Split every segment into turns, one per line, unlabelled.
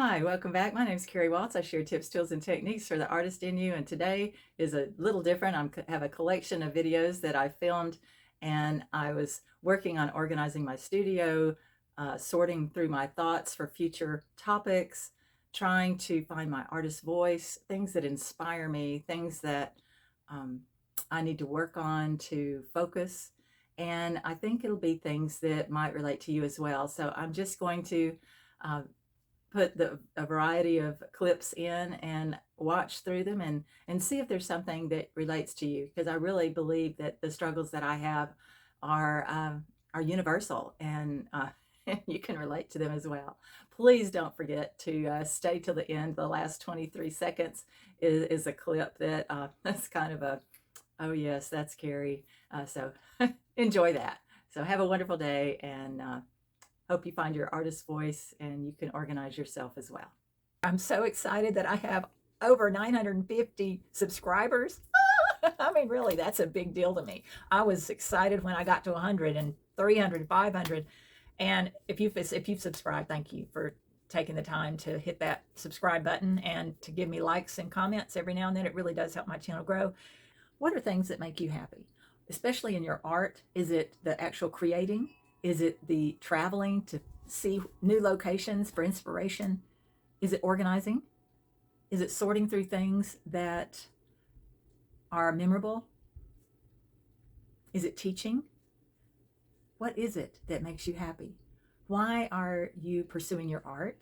Hi, welcome back. My name is Kari Waltz. I share tips, tools, and techniques for the artist in you. And today is a little different. I have a collection of videos that I filmed, and I was working on organizing my studio, sorting through my thoughts for future topics, trying to find my artist voice, things that inspire me, things that um, I need to work on to focus. And I think it'll be things that might relate to you as well. So I'm just going to uh, put a variety of clips in and watch through them and see if there's something that relates to you, because I really believe that the struggles that I have are universal, and you can relate to them as well. Please don't forget to stay till the end. The last 23 seconds is a clip that that's kind of a, oh yes, that's Kari. So enjoy that. So have a wonderful day, and hope you find your artist voice and you can organize yourself as well. I'm so excited that I have over 950 subscribers. I mean, really, that's a big deal to me. I was excited when I got to 100 and 300, 500. And if you've subscribed, thank you for taking the time to hit that subscribe button and to give me likes and comments every now and then. It really does help my channel grow. What are things that make you happy, especially in your art? Is it the actual creating? Is it the traveling to see new locations for inspiration? Is it organizing? Is it sorting through things that are memorable? Is it teaching? What is it that makes you happy? Why are you pursuing your art?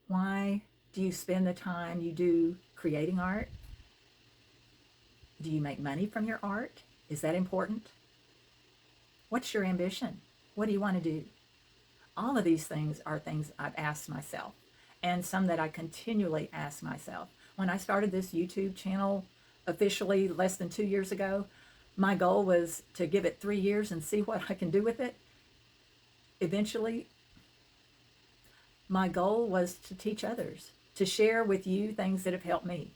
Why do you spend the time you do creating art? Do you make money from your art? Is that important? What's your ambition? What do you want to do? All of these things are things I've asked myself, and some that I continually ask myself. When I started this YouTube channel officially less than 2 years ago, my goal was to give it 3 years and see what I can do with it. Eventually, my goal was to teach others, to share with you things that have helped me.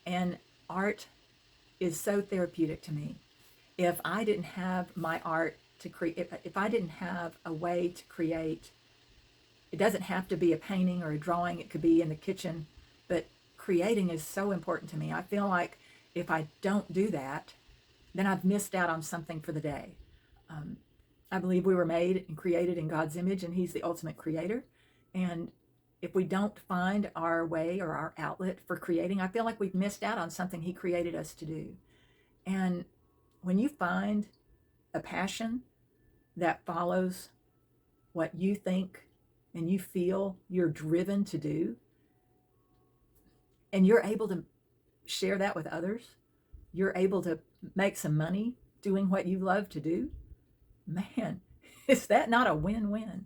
And art is so therapeutic to me. If I didn't have my art to create, if I didn't have a way to create, it doesn't have to be a painting or a drawing, it could be in the kitchen, but creating is so important to me. I feel like if I don't do that, then I've missed out on something for the day. I believe we were made and created in God's image, and He's the ultimate creator. And if we don't find our way or our outlet for creating, I feel like we've missed out on something He created us to do. And when you find a passion that follows what you think and you feel you're driven to do, and you're able to share that with others, you're able to make some money doing what you love to do, man, is that not a win-win?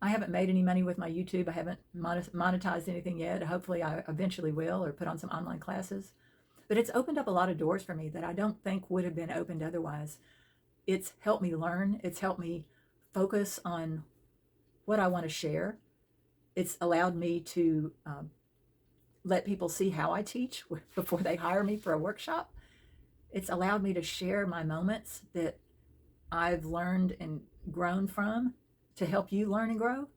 I haven't made any money with my YouTube. I haven't monetized anything yet. Hopefully I eventually will, or put on some online classes. But it's opened up a lot of doors for me that I don't think would have been opened otherwise. It's helped me learn. It's helped me focus on what I want to share. It's allowed me to let people see how I teach before they hire me for a workshop. It's allowed me to share my moments that I've learned and grown from to help you learn and grow.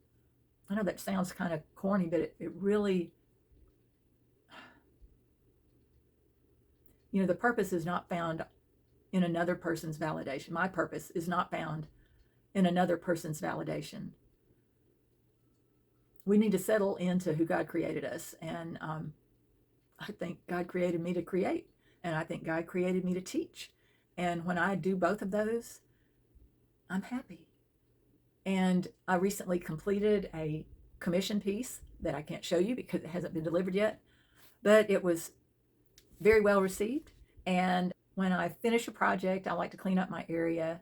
I know that sounds kind of corny, but it really, the purpose is not found in another person's validation. My purpose is not found in another person's validation. We need to settle into who God created us. And I think God created me to create, and I think God created me to teach. And when I do both of those, I'm happy. And I recently completed a commission piece that I can't show you because it hasn't been delivered yet, but it was very well received. And when I finish a project, I like to clean up my area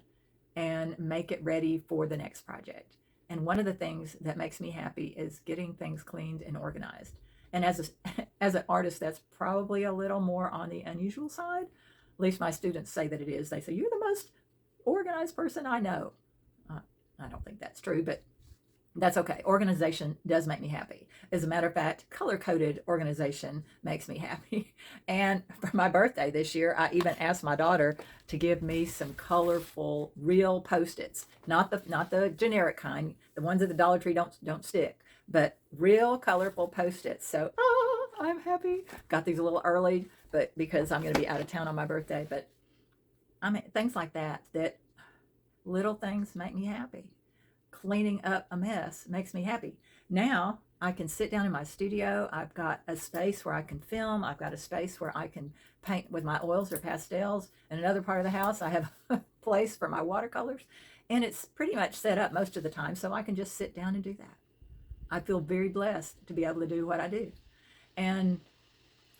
and make it ready for the next project. And one of the things that makes me happy is getting things cleaned and organized. And as an artist, that's probably a little more on the unusual side. At least my students say that it is. They say, "You're the most organized person I know." I don't think that's true, but That's okay. Organization does make me happy. As a matter of fact, color-coded organization makes me happy. And for my birthday this year, I even asked my daughter to give me some colorful, real Post-its. Not the generic kind. The ones at the Dollar Tree don't stick, but real colorful Post-its. So, I'm happy. Got these a little early, but because I'm going to be out of town on my birthday. But I mean, things like that. That little things make me happy. Cleaning up a mess makes me happy. Now I can sit down in my studio. I've got a space where I can film. I've got a space where I can paint with my oils or pastels. In another part of the house, I have a place for my watercolors. And it's pretty much set up most of the time, so I can just sit down and do that. I feel very blessed to be able to do what I do. And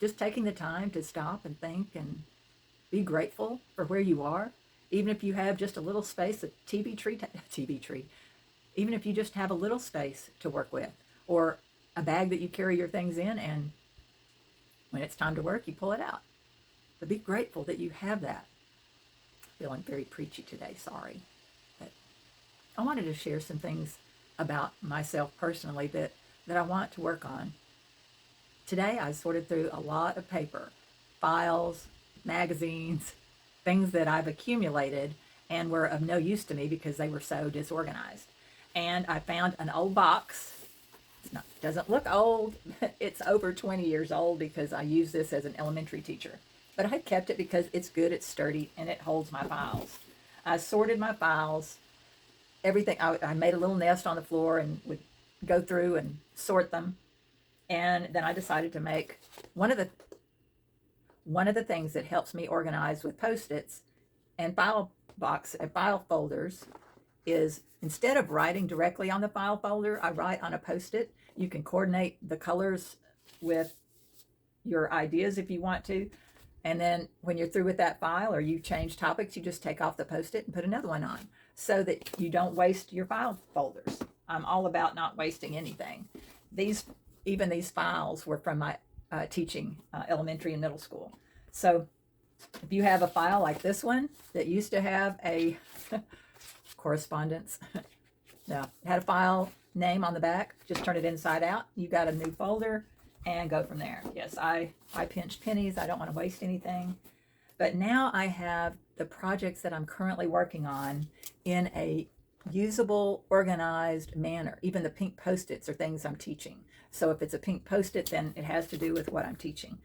just taking the time to stop and think and be grateful for where you are. Even if you have just a little space, a TV tree, even if you just have a little space to work with, or a bag that you carry your things in, and when it's time to work, you pull it out. But be grateful that you have that. Feeling very preachy today, sorry. But I wanted to share some things about myself personally that I want to work on. Today I sorted through a lot of paper, files, magazines, things that I've accumulated and were of no use to me because they were so disorganized. And I found an old box. It doesn't look old. It's over 20 years old because I used this as an elementary teacher. But I kept it because it's good, it's sturdy, and it holds my files. I sorted my files. Everything. I made a little nest on the floor and would go through and sort them. And then I decided to make one of the things that helps me organize with Post-its and file folders is, instead of writing directly on the file folder, I write on a Post-it. You can coordinate the colors with your ideas if you want to. And then when you're through with that file or you change topics, you just take off the Post-it and put another one on so that you don't waste your file folders. I'm all about not wasting anything. Even these files were from my teaching elementary and middle school. So if you have a file like this one that used to have a correspondence, no, it had a file name on the back, just turn it inside out. You got a new folder and go from there. Yes, I pinched pennies. I don't want to waste anything. But now I have the projects that I'm currently working on in a usable, organized manner. Even the pink Post-its are things I'm teaching. So if it's a pink Post-it, then it has to do with what I'm teaching.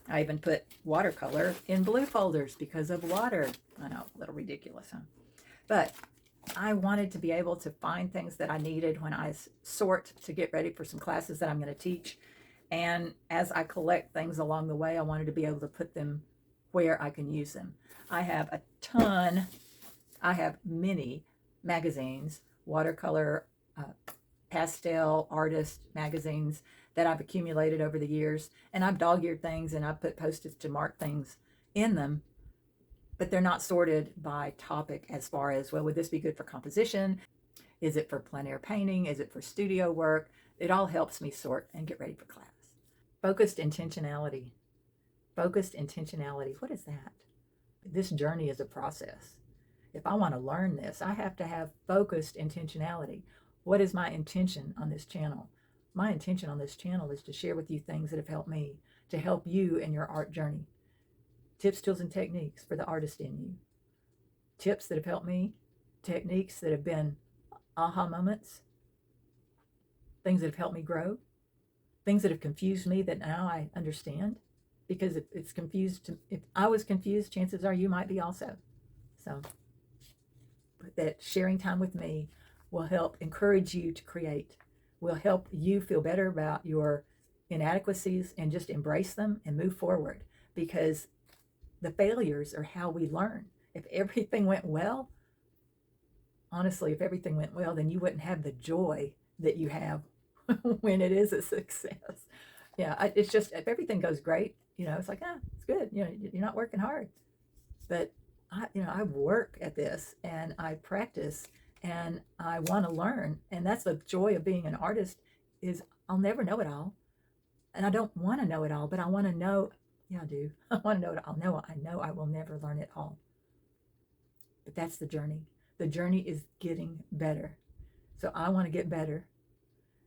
I even put watercolor in blue folders because of water. I know, a little ridiculous, huh? But I wanted to be able to find things that I needed when I sort to get ready for some classes that I'm going to teach. And as I collect things along the way, I wanted to be able to put them where I can use them. I have many magazines, watercolor, pastel artist magazines that I've accumulated over the years, and I've dog-eared things and I've put Post-its to mark things in them, but they're not sorted by topic as far as, well, would this be good for composition? Is it for plein air painting? Is it for studio work? It all helps me sort and get ready for class. Focused intentionality. Focused intentionality. What is that? This journey is a process. If I want to learn this, I have to have focused intentionality. What is my intention on this channel? My intention on this channel is to share with you things that have helped me, to help you in your art journey. Tips, tools, and techniques for the artist in you. Tips that have helped me, techniques that have been aha moments, things that have helped me grow, things that have confused me that now I understand. Because if I was confused, chances are you might be also. So that sharing time with me will help encourage you to create, will help you feel better about your inadequacies and just embrace them and move forward, because the failures are how we learn. If everything went well, honestly, if everything went well, then you wouldn't have the joy that you have when it is a success. Yeah, it's just, if everything goes great, it's like, it's good. You're not working hard. But I work at this and I practice and I want to learn. And that's the joy of being an artist, is I'll never know it all. And I don't want to know it all, but I want to know. Yeah, I do. I want to know it all. I know I will never learn it all. But that's the journey. The journey is getting better. So I want to get better.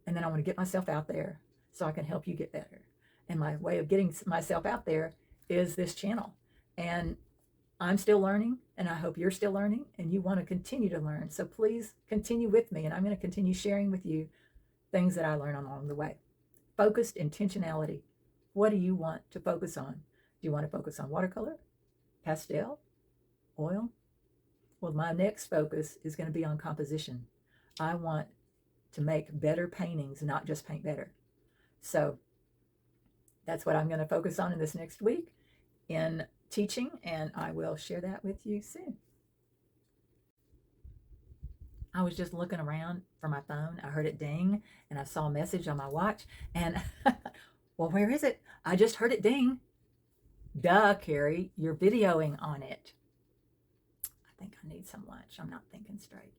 And then I want to get myself out there so I can help you get better. And my way of getting myself out there is this channel. And I'm still learning, and I hope you're still learning, and you want to continue to learn. So please continue with me, and I'm going to continue sharing with you things that I learn along the way. Focused intentionality. What do you want to focus on? Do you want to focus on watercolor, pastel, oil? Well, my next focus is going to be on composition. I want to make better paintings, not just paint better. So that's what I'm going to focus on in this next week in teaching, and I will share that with you soon. I was just looking around for my phone. I heard it ding, and I saw a message on my watch, and well, where is it? I just heard it ding. Duh, Kari, you're videoing on it. I think I need some lunch. I'm not thinking straight.